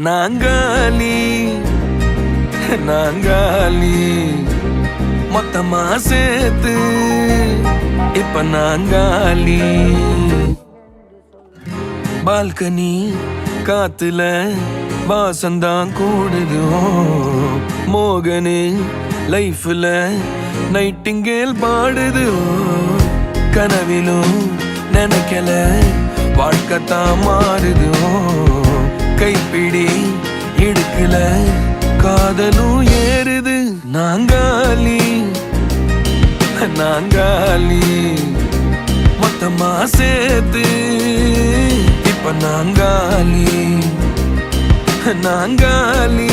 நாங்காலி நாங்காலி மொத்தமா சேர்த்து இப்ப நாங்காலி. பால்கனி காத்துல வாசந்தான் கூடுது. மோகனு லைஃப்ல நைட்டிங்கேல் பாடுது. கனவிலும் நினைக்கல வாழ்க்கைத்தான் மாறுது. கைப்பிடி இடுக்கல காதலும் ஏறுது. நாங்காலி நாங்காலி மொத்தமா சேர்த்து இப்ப நாங்காலி நாங்காலி.